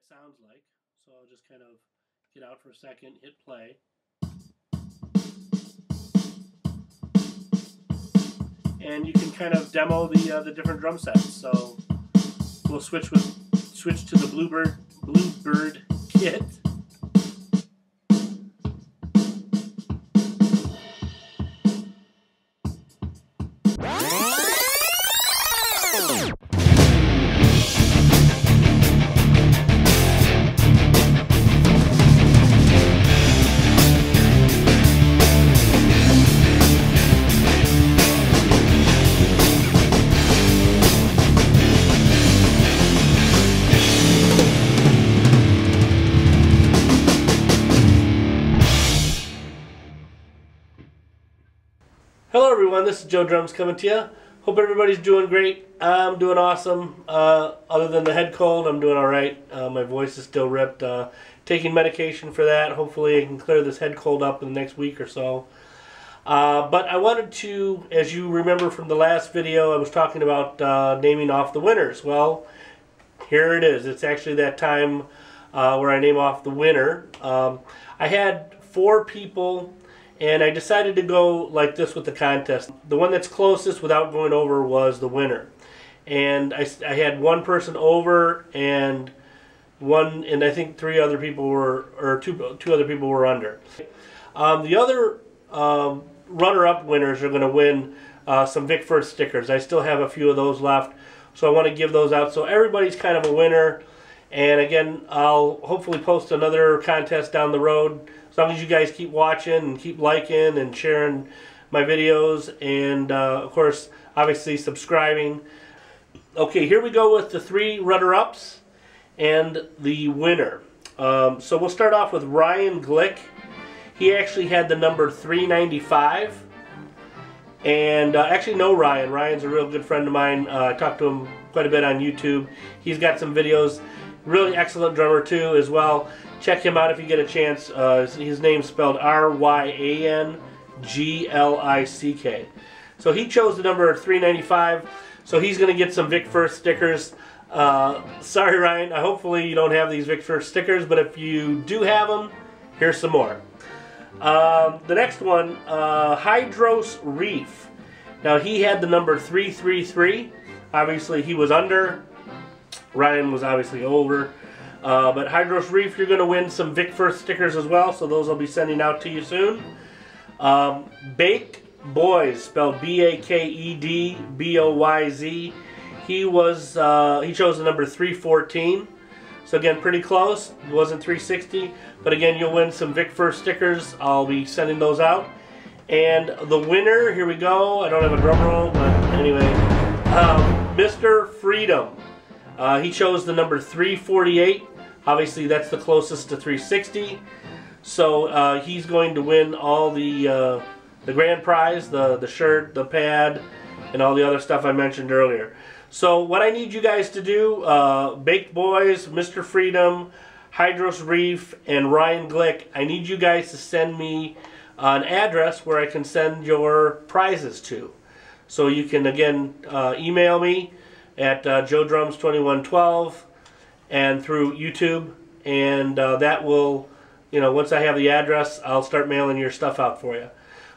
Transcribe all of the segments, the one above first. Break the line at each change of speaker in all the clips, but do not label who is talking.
that sounds like. So I'll just kind of get out for a second, hit play. And you can kind of demo the different drum sets. So we'll switch to the Bluebird kit. Hello everyone, this is Joe Drums coming to you. Hope everybody's doing great. I'm doing awesome. Other than the head cold, I'm doing alright. My voice is still ripped. Taking medication for that. Hopefully I can clear this head cold up in the next week or so. But I wanted to, as you remember from the last video, I was talking about naming off the winners. Well, here it is. It's actually that time where I name off the winner. I had 4 people, and I decided to go like this with the contest. The one that's closest without going over was the winner. And I had one person over, and I think 3 other people were, or two other people were under. The other runner-up winners are going to win some Vic Firth stickers. I still have a few of those left, so I want to give those out. So everybody's kind of a winner. And again, I'll hopefully post another contest down the road. As long as you guys keep watching and keep liking and sharing my videos, and of course, obviously subscribing. Okay, here we go with the 3 runner-ups and the winner. So we'll start off with Ryan Glick. He actually had the number 395. And actually know Ryan. Ryan's a real good friend of mine. I talked to him quite a bit on YouTube. He's got some videos. Really excellent drummer too as well. Check him out if you get a chance. His name's spelled R-Y-A-N-G-L-I-C-K. So he chose the number 395. So he's going to get some Vic Firth stickers. Sorry Ryan, hopefully you don't have these Vic Firth stickers, but if you do have them, here's some more. The next one, Hydros Reef. Now he had the number 333. Obviously he was under. Ryan was obviously over. But Hydros Reef, you're going to win some Vic Firth stickers as well, so those I'll be sending out to you soon. Baked Boys, spelled B-A-K-E-D-B-O-Y-Z. He chose the number 314. So again, pretty close. It wasn't 360, but again, you'll win some Vic Firth stickers. I'll be sending those out. And the winner, here we go. I don't have a drum roll, but anyway, Mr. Freedom. He chose the number 348. Obviously, that's the closest to 360. So he's going to win all the grand prize, the shirt, the pad, and all the other stuff I mentioned earlier. So what I need you guys to do, Baked Boys, Mr. Freedom, Hydros Reef, and Ryan Glick, I need you guys to send me an address where I can send your prizes to. So you can, again, email me at JoeDrums2112 and through YouTube, and that will, once I have the address, I'll start mailing your stuff out for you.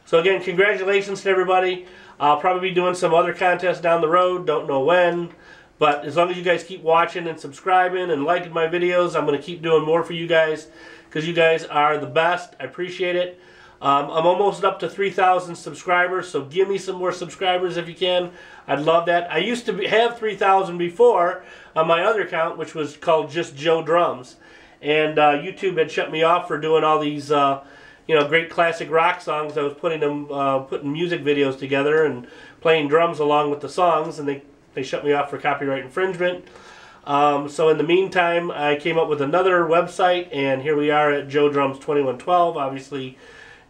So again, congratulations to everybody. I'll probably be doing some other contests down the road, don't know when, but as long as you guys keep watching and subscribing and liking my videos, I'm going to keep doing more for you guys, because you guys are the best. I appreciate it. I'm almost up to 3,000 subscribers, so give me some more subscribers if you can. I'd love that. I used to have 3,000 before on my other account, which was called just Joe Drums. And YouTube had shut me off for doing all these great classic rock songs. I was putting music videos together and playing drums along with the songs, and they shut me off for copyright infringement. So in the meantime, I came up with another website, and here we are at JoeDrums2112. Obviously,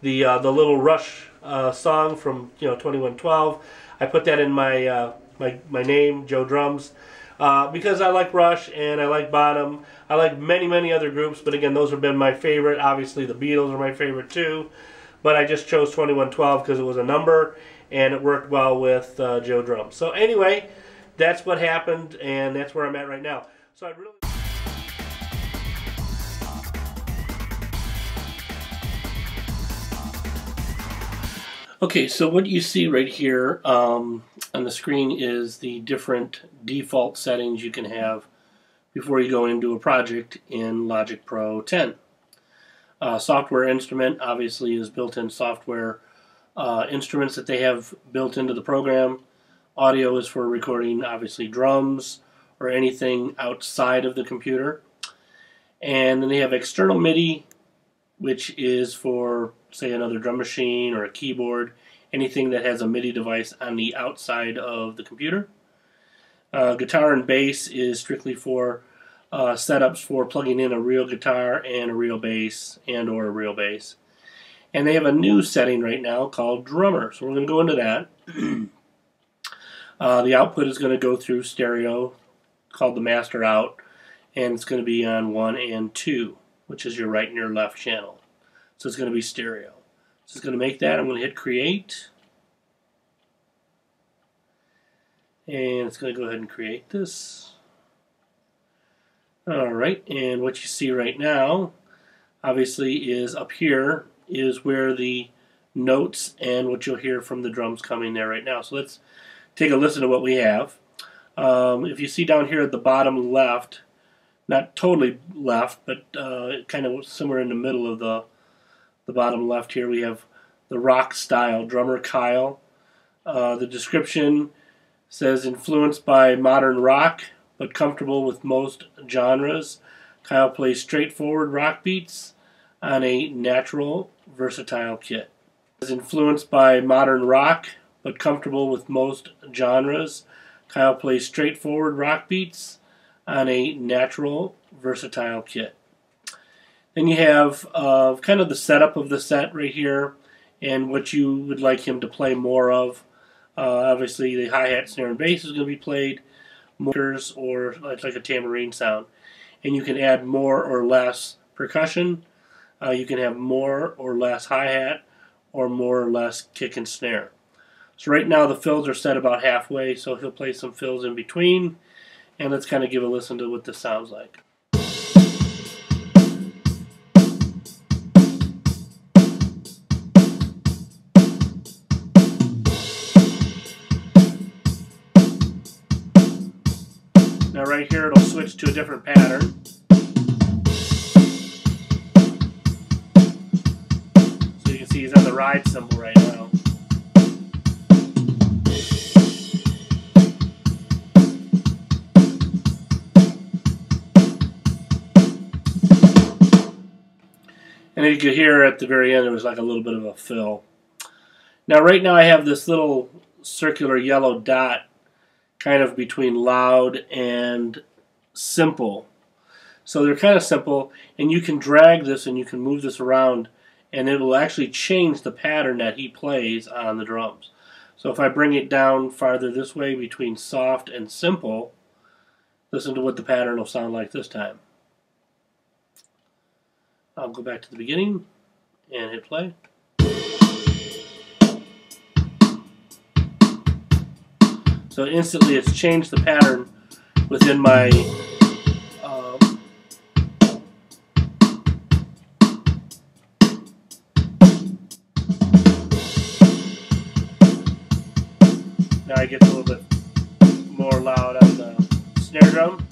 the Little Rush song from 2112. I put that in my my name, Joe Drums, because I like Rush and I like Bottom. I like many other groups, but again, those have been my favorite. Obviously, the Beatles are my favorite too, but I just chose 2112 because it was a number and it worked well with Joe Drums. So anyway, that's what happened, and that's where I'm at right now. So I really. Okay, so what you see right here on the screen is the different default settings you can have before you go into a project in Logic Pro 10. Software instrument obviously is built-in software instruments that they have built into the program. Audio is for recording obviously drums or anything outside of the computer. And then they have external MIDI, which is for, say, another drum machine or a keyboard, anything that has a MIDI device on the outside of the computer. Guitar and bass is strictly for setups for plugging in a real guitar and a real bass and or a real bass. And they have a new setting right now called drummer, so we're going to go into that. The output is going to go through stereo, called the master out, and it's going to be on 1 and 2, which is your right and your left channel. So it's going to be stereo. So it's going to make that. I'm going to hit create. And it's going to go ahead and create this. Alright, and what you see right now, obviously, is up here is where the notes and what you'll hear from the drums coming there right now. So let's take a listen to what we have. If you see down here at the bottom left, not totally left, but kind of somewhere in the middle of the bottom left here, we have the rock style, drummer Kyle. The description says influenced by modern rock, but comfortable with most genres. Kyle plays straightforward rock beats on a natural, versatile kit. Is influenced by modern rock, but comfortable with most genres. Kyle plays straightforward rock beats on a natural, versatile kit. Then you have kind of the setup of the set right here and what you would like him to play more of. Obviously, the hi-hat, snare, and bass is going to be played, motors, or it's like a tambourine sound. And you can add more or less percussion. You can have more or less hi-hat or more or less kick and snare. So right now the fills are set about halfway, so he'll play some fills in between. And let's kind of give a listen to what this sounds like. Now right here it'll switch to a different pattern. So you can see he's on the ride cymbal right now. And you could hear at the very end, it was like a little bit of a fill. Now right now I have this little circular yellow dot kind of between loud and simple. So they're kind of simple, and you can drag this and you can move this around, and it will actually change the pattern that he plays on the drums. So if I bring it down farther this way between soft and simple, listen to what the pattern will sound like this time. I'll go back to the beginning and hit play. So instantly it's changed the pattern within my now it gets a little bit more loud on the snare drum.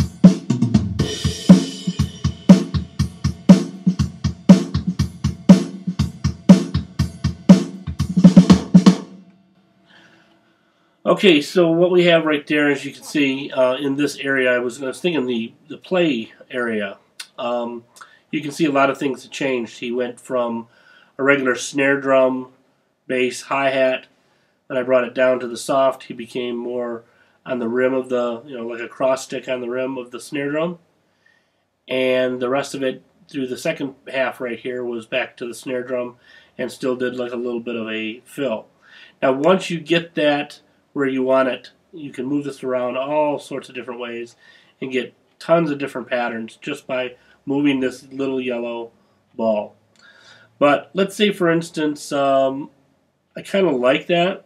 Okay, so what we have right there, as you can see, in this area, I was thinking the play area. You can see a lot of things have changed. He went from a regular snare drum, bass, hi-hat. When I brought it down to the soft, he became more on the rim of the, like a cross stick on the rim of the snare drum. And the rest of it, through the second half right here, was back to the snare drum and still did like a little bit of a fill. Now, once you get that where you want it, you can move this around all sorts of different ways and get tons of different patterns just by moving this little yellow ball. But let's say, for instance, I kind of like that,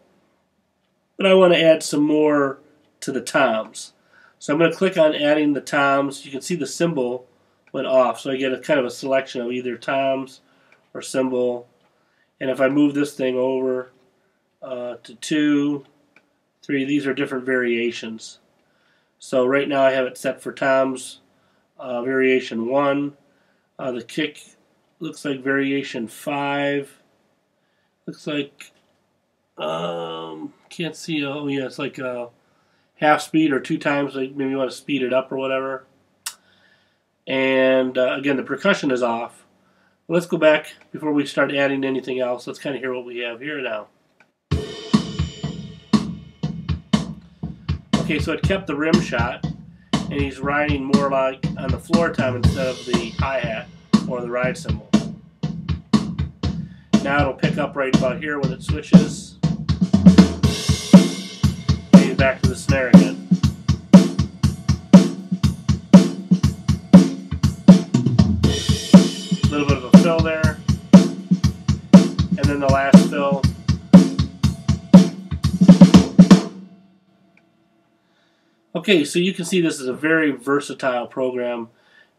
but I want to add some more to the toms. So I'm going to click on adding the toms. You can see the cymbal went off, so I get a kind of a selection of either toms or cymbal. And if I move this thing over, to 2, 3. These are different variations. So right now I have it set for toms, variation 1. The kick looks like variation 5. Looks like, can't see, oh yeah, it's like half speed or 2 times, like maybe you want to speed it up or whatever. And again, the percussion is off. Let's go back before we start adding anything else. Let's kind of hear what we have here now. Okay, so it kept the rim shot, and he's riding more like on the floor tom instead of the hi-hat or the ride cymbal. Now it'll pick up right about here when it switches. And he's back to the snare again. A little bit of a fill there, and then the last fill. Okay, so you can see this is a very versatile program,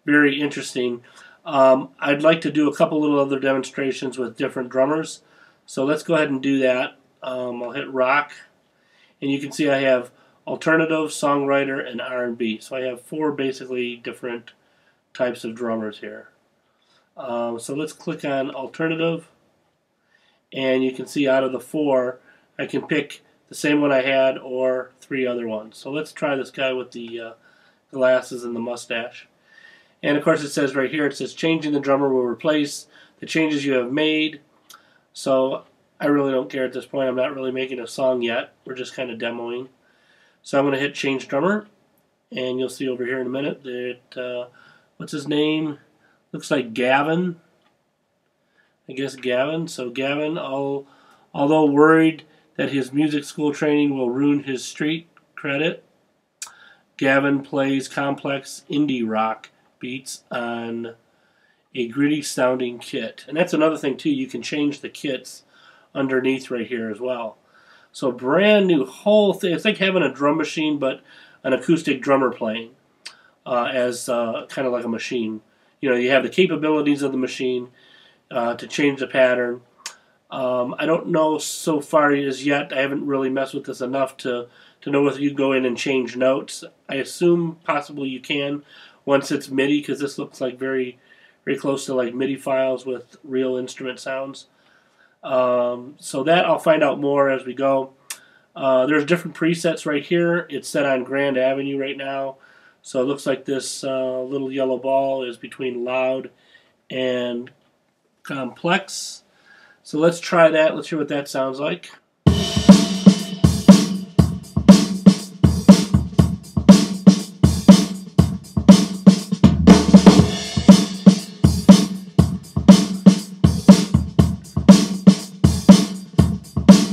very interesting. I'd like to do a couple little other demonstrations with different drummers, so let's go ahead and do that. I'll hit rock, and you can see I have alternative, songwriter, and R&B. So I have 4 basically different types of drummers here. So let's click on alternative, and you can see out of the 4 I can pick the same one I had or 3 other ones. So let's try this guy with the glasses and the mustache. And of course it says right here, it says changing the drummer will replace the changes you have made. So I really don't care at this point. I'm not really making a song yet. We're just kind of demoing. So I'm going to hit change drummer, and you'll see over here in a minute that, what's his name? Looks like Gavin. I guess Gavin. So Gavin, although worried that his music school training will ruin his street credit, Gavin plays complex indie rock beats on a gritty sounding kit. And that's another thing too, you can change the kits underneath right here as well. So brand new whole thing. It's like having a drum machine but an acoustic drummer playing as kind of like a machine. You know, you have the capabilities of the machine to change the pattern. I don't know so far as yet. I haven't really messed with this enough to know whether you go in and change notes. I assume possibly you can once it's MIDI, because this looks like very, very close to like MIDI files with real instrument sounds. So that I'll find out more as we go. There's different presets right here. It's set on Grand Avenue right now. So it looks like this little yellow ball is between loud and complex. So let's try that. Let's hear what that sounds like.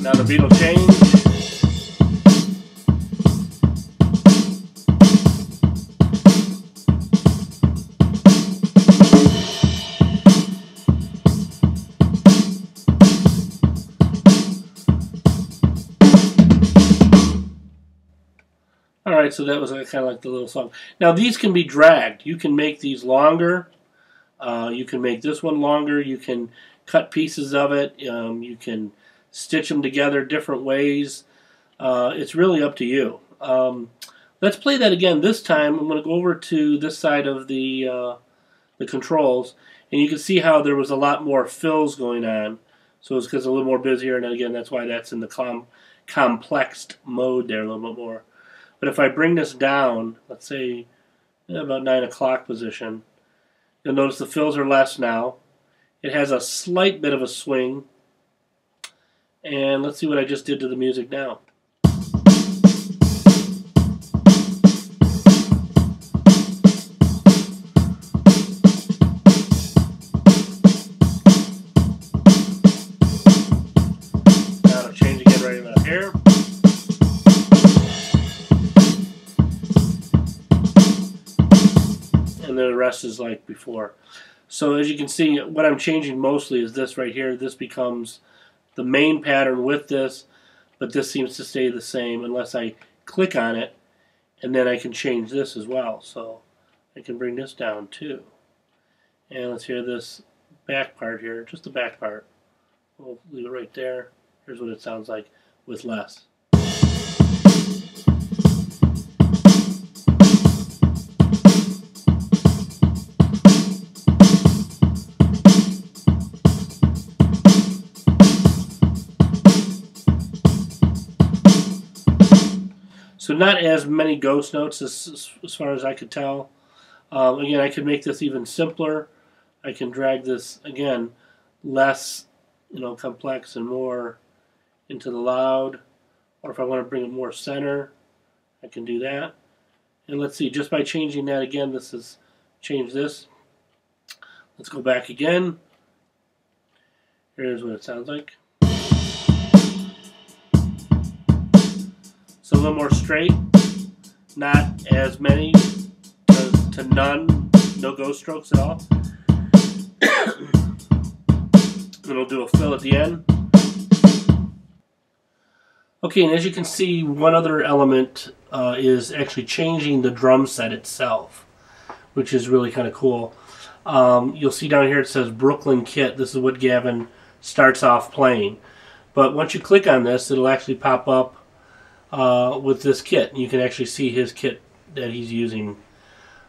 Now the beat will change. Alright, so that was kind of like the little song. Now these can be dragged. You can make these longer. You can make this one longer. You can cut pieces of it. You can stitch them together different ways. It's really up to you. Let's play that again. This time I'm going to go over to this side of the controls, and you can see how there was a lot more fills going on. So it's because it's a little more busier, and again that's why that's in the complexed mode there a little bit more. But if I bring this down, let's say about 9 o'clock position, you'll notice the fills are less now. It has a slight bit of a swing. And let's see what I just did to the music now. Now to change again right about here. And then the rest is like before. So as you can see, what I'm changing mostly is this right here. This becomes the main pattern with this, but this seems to stay the same unless I click on it, and then I can change this as well. So I can bring this down too. And let's hear this back part here, just the back part. We'll leave it right there. Here's what it sounds like with less. So not as many ghost notes as far as I could tell. Again, I could make this even simpler. I can drag this, again, less, complex and more into the loud. Or if I want to bring it more center, I can do that. And let's see, just by changing that again, this is change this. Let's go back again. Here's what it sounds like. So a little more straight, not as many to none, no ghost strokes at all. And we'll do a fill at the end. Okay, and as you can see, one other element is actually changing the drum set itself, which is really kind of cool. You'll see down here it says Brooklyn Kit. This is what Gavin starts off playing. But once you click on this, it'll actually pop up with this kit. And you can actually see his kit that he's using.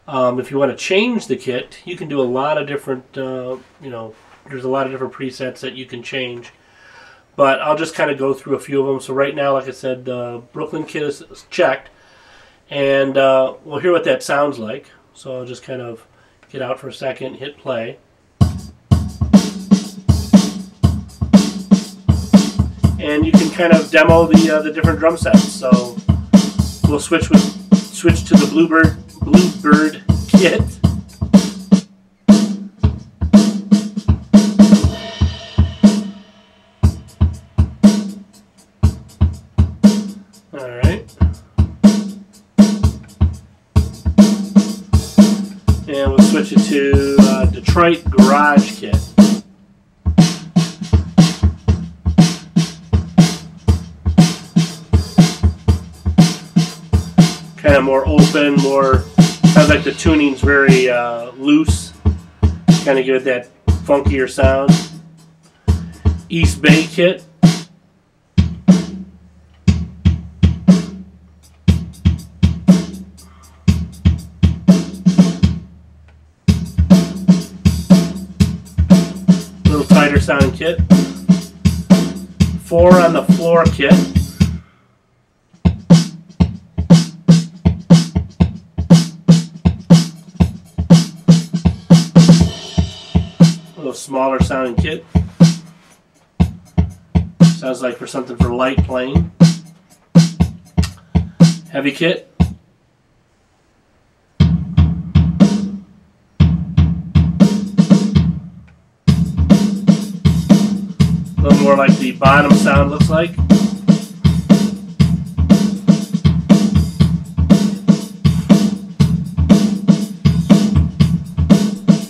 If you want to change the kit, you can do a lot of different, there's a lot of different presets that you can change. But I'll just kind of go through a few of them. So right now, like I said, the Brooklyn Kit is checked. And we'll hear what that sounds like. So I'll just kind of get out for a second, hit play. And you can kind of demo the different drum sets. So we'll switch to the Bluebird kit. All right. And we'll switch it to Detroit Garage Kit. Kind of more open, sounds like the tuning's very loose. Kind of give it that funkier sound. East Bay Kit. Little tighter sounding kit. 4 on the floor kit. Smaller sounding kit. Sounds like for something for light playing. Heavy kit. A little more like the bottom sound looks like.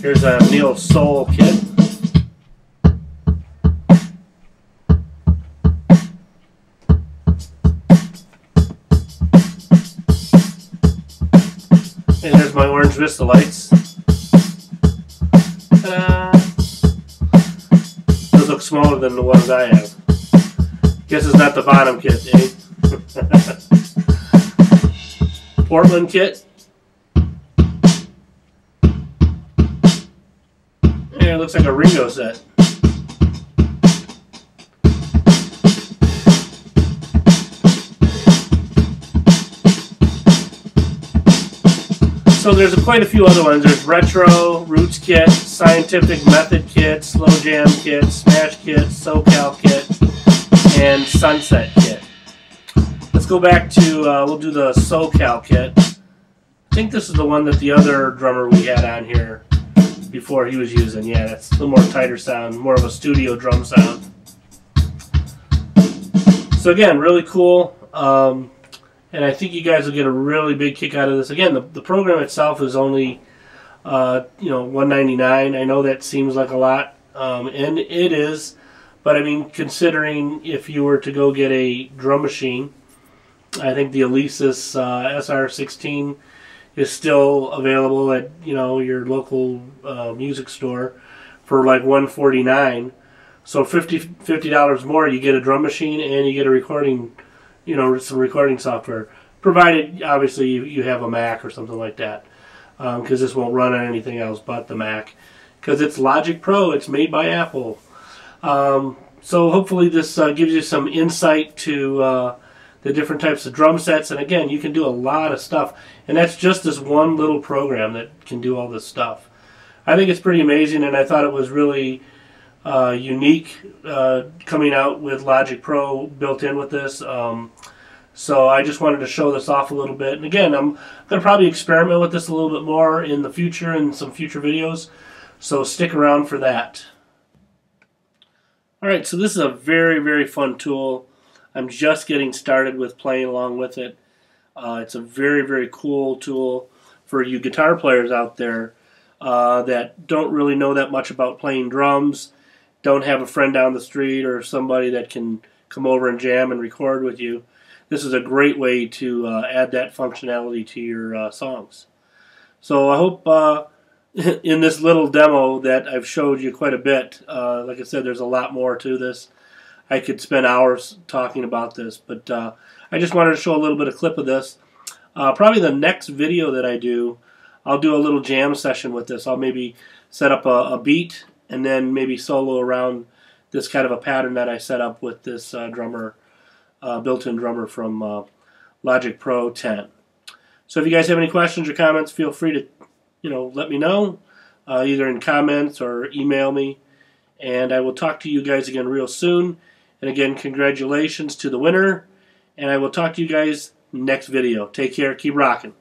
Here's a Neil Soul kit. And there's my orange Vista lights. Ta-da! Those look smaller than the ones I have. Guess it's not the bottom kit, eh? Portland kit. Yeah, it looks like a Ringo set. So there's quite a few other ones. There's Retro, Roots Kit, Scientific Method Kit, Slow Jam Kit, Smash Kit, Socal Kit, and Sunset Kit. Let's go back to, we'll do the Socal Kit. I think this is the one that the other drummer we had on here before he was using. Yeah, that's a little more tighter sound, more of a studio drum sound. So again, really cool. And I think you guys will get a really big kick out of this. Again, the program itself is only, $199. I know that seems like a lot, and it is. But I mean, considering if you were to go get a drum machine, I think the Alesis SR16 is still available at your local music store for like $149. So $50 more, you get a drum machine and you get a recording, some recording software. Provided, obviously, you have a Mac or something like that. Because this won't run on anything else but the Mac. Because it's Logic Pro, it's made by Apple. So hopefully this gives you some insight to the different types of drum sets. And again, you can do a lot of stuff. And that's just this one little program that can do all this stuff. I think it's pretty amazing, and I thought it was really unique coming out with Logic Pro built in with this. So I just wanted to show this off a little bit. And again, I'm going to probably experiment with this a little bit more in the future, in some future videos. So stick around for that. Alright, so this is a very, very fun tool. I'm just getting started with playing along with it. It's a very, very cool tool for you guitar players out there that don't really know that much about playing drums, don't have a friend down the street or somebody that can come over and jam and record with you. This is a great way to add that functionality to your songs. So I hope in this little demo that I've showed you quite a bit, like I said, there's a lot more to this. I could spend hours talking about this, but I just wanted to show a little bit of clip of this. Probably the next video that I do, I'll do a little jam session with this. I'll maybe set up a beat and then maybe solo around this kind of a pattern that I set up with this built-in drummer from Logic Pro 10. So if you guys have any questions or comments, feel free to let me know, either in comments or email me. And I will talk to you guys again real soon. And again, congratulations to the winner. And I will talk to you guys next video. Take care. Keep rocking.